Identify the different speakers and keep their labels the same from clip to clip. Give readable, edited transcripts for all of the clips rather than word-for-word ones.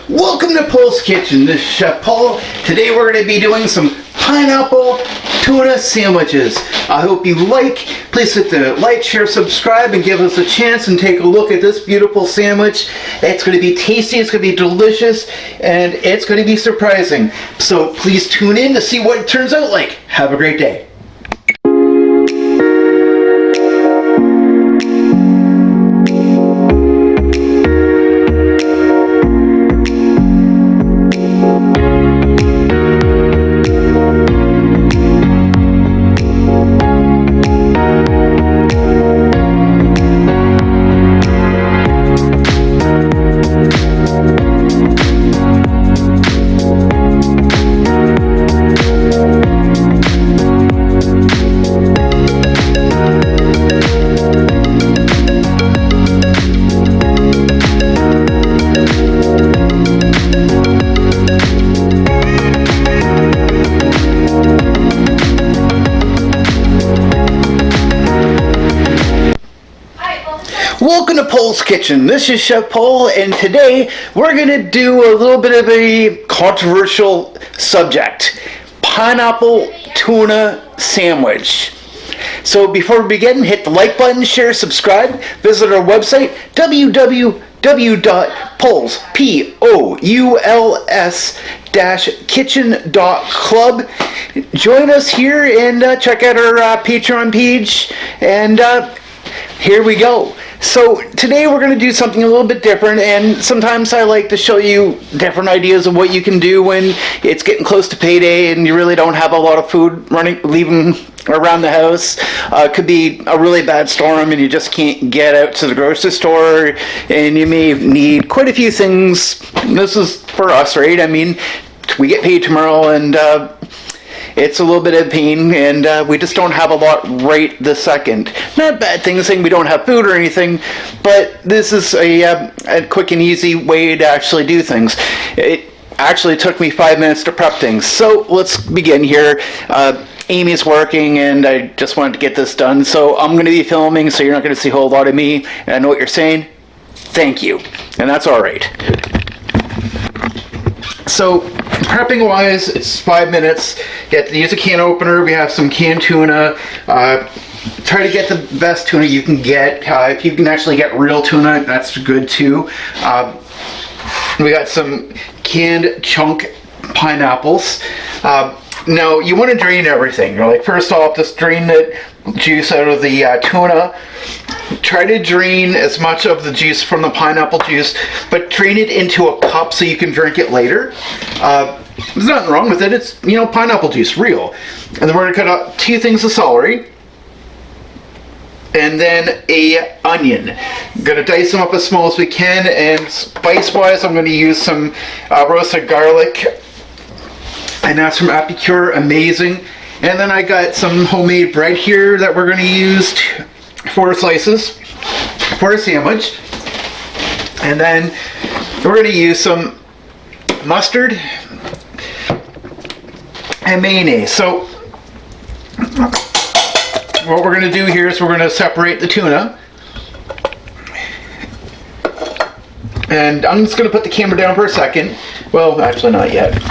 Speaker 1: Welcome to Pouls-Kitchen. This is Chef Paul. Today we're going to be doing some pineapple tuna sandwiches. I hope you like. Please hit the like, share, subscribe, and give us a chance and take a look at this beautiful sandwich. It's going to be tasty, it's going to be delicious, and it's going to be surprising. So please tune in to see what it turns out like. Have a great day. Welcome to Pouls-Kitchen. This is Chef Poul, and today we're going to do a little bit of a controversial subject. Pineapple tuna sandwich. So before we begin, hit the like button, share, subscribe, visit our website, www.kitchen.club. Join us here and check out our Patreon page, and here we go. So today we're going to do something a little bit different, and sometimes I like to show you different ideas of what you can do when it's getting close to payday and you really don't have a lot of food leaving around the house. Could be a really bad storm and you just can't get out to the grocery store, and you may need quite a few things. This is for us, right? I mean, we get paid tomorrow, and it's a little bit of pain, and we just don't have a lot right this second. Not bad thing saying we don't have food or anything, but this is a quick and easy way to actually do things. It actually took me 5 minutes to prep things. So let's begin here. Amy's working, and I just wanted to get this done. So I'm going to be filming, so you're not going to see a whole lot of me. And I know what you're saying. Thank you. And that's all right. So prepping wise, it's 5 minutes. You have to use a can opener. We have some canned tuna. Try to get the best tuna you can get. If you can actually get real tuna, that's good too. We got some canned chunk pineapples. Now you want to drain everything. You're like, first off, just drain the juice out of the tuna. Try to drain as much of the juice from the pineapple juice, but drain it into a cup so you can drink it later. There's nothing wrong with it. It's, pineapple juice, real. And then we're going to cut out 2 things of celery, and then a onion. I'm going to dice them up as small as we can, and spice-wise, I'm going to use some roasted garlic, and that's from Epicure, amazing. And then I got some homemade bread here that we're going to use 4 slices for a sandwich. And then we're going to use some mustard and mayonnaise. So what we're going to do here is we're going to separate the tuna. And I'm just going to put the camera down for a second. Well, actually not yet.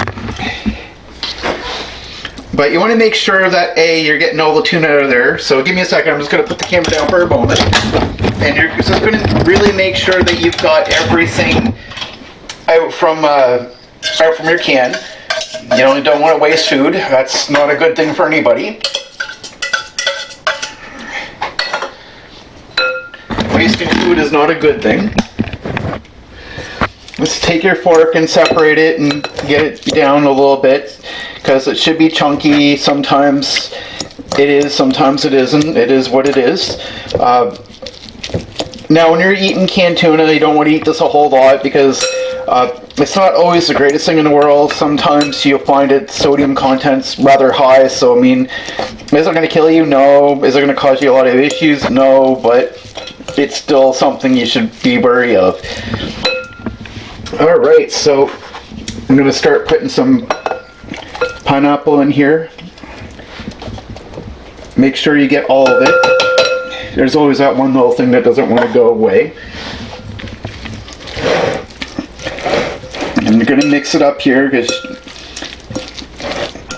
Speaker 1: But you want to make sure that you're getting all the tuna out of there. So give me a second. I'm just going to put the camera down for a moment. And you're just going to really make sure that you've got everything out from your can. You don't want to waste food. That's not a good thing for anybody. Wasting food is not a good thing. Let's take your fork and separate it and get it down a little bit, because it should be chunky. Sometimes it is, sometimes it isn't. It is what it is. Now when you're eating canned tuna, you don't want to eat this a whole lot, because it's not always the greatest thing in the world. Sometimes you'll find its sodium content's rather high. So I mean, is it going to kill you? No. Is it going to cause you a lot of issues? No. But it's still something you should be wary of. Alright, so I'm going to start putting some pineapple in here. Make sure you get all of it. There's always that one little thing that doesn't want to go away. I'm going to mix it up here because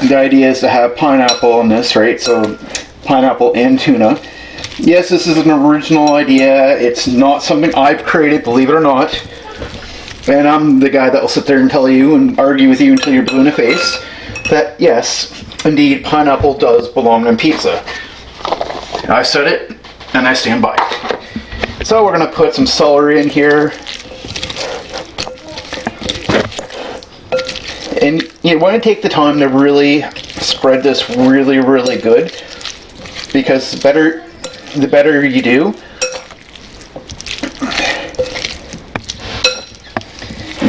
Speaker 1: the idea is to have pineapple in this, right? So pineapple and tuna. Yes, this is an original idea. It's not something I've created, believe it or not. And I'm the guy that will sit there and tell you and argue with you until you're blue in the face that yes, indeed, pineapple does belong on pizza. I said it, and I stand by it. So we're going to put some celery in here. And you want to take the time to really spread this really, really good, because the better you do,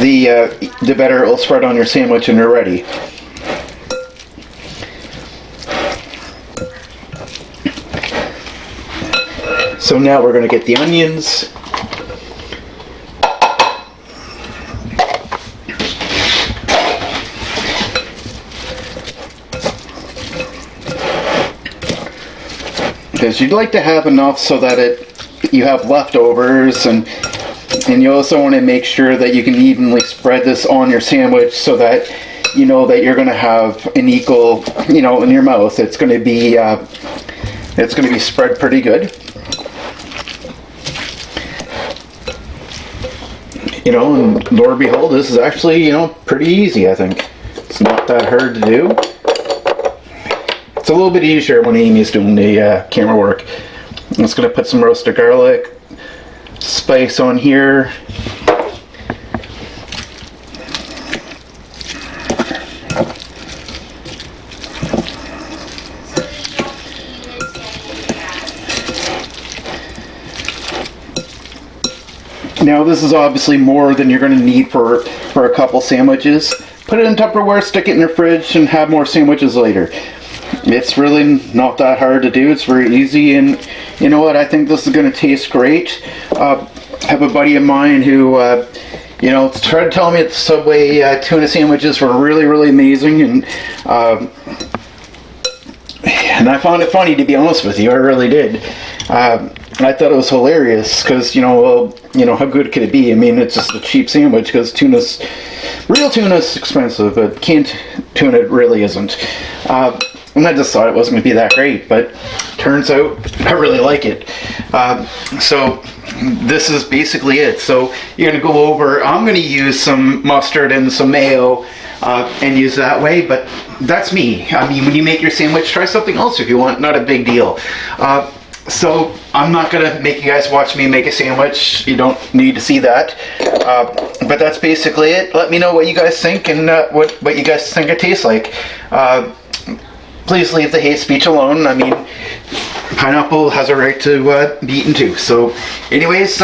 Speaker 1: the better it will spread on your sandwich and you're ready. So now we're going to get the onions. Because you'd like to have enough so that you have leftovers, and you also want to make sure that you can evenly spread this on your sandwich so that you know that you're going to have an equal, in your mouth. It's going to be spread pretty good. And Lord behold, this is actually, pretty easy, I think. It's not that hard to do. It's a little bit easier when Amy's doing the camera work. I'm just going to put some roasted garlic, spice on here. Now this is obviously more than you're going to need for a couple sandwiches. Put it in Tupperware, stick it in your fridge, and have more sandwiches later. It's really not that hard to do. It's very easy, and you know what? I think this is going to taste great. I have a buddy of mine who, tried to tell me that the Subway tuna sandwiches were really, really amazing, and I found it funny, to be honest with you. I really did. I thought it was hilarious because, how good could it be? I mean, it's just a cheap sandwich because real tuna's expensive, but canned tuna really isn't. And I just thought it wasn't going to be that great, but turns out I really like it. So this is basically it. So you're going to go over, I'm going to use some mustard and some mayo and use that way, but that's me. I mean, when you make your sandwich, try something else if you want, not a big deal. So I'm not going to make you guys watch me make a sandwich. You don't need to see that. But that's basically it. Let me know what you guys think and what you guys think it tastes like. Please leave the hate speech alone. I mean, pineapple has a right to be eaten too. So anyways,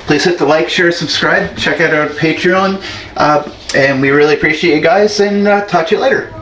Speaker 1: please hit the like, share, subscribe. Check out our Patreon. And we really appreciate you guys, and talk to you later.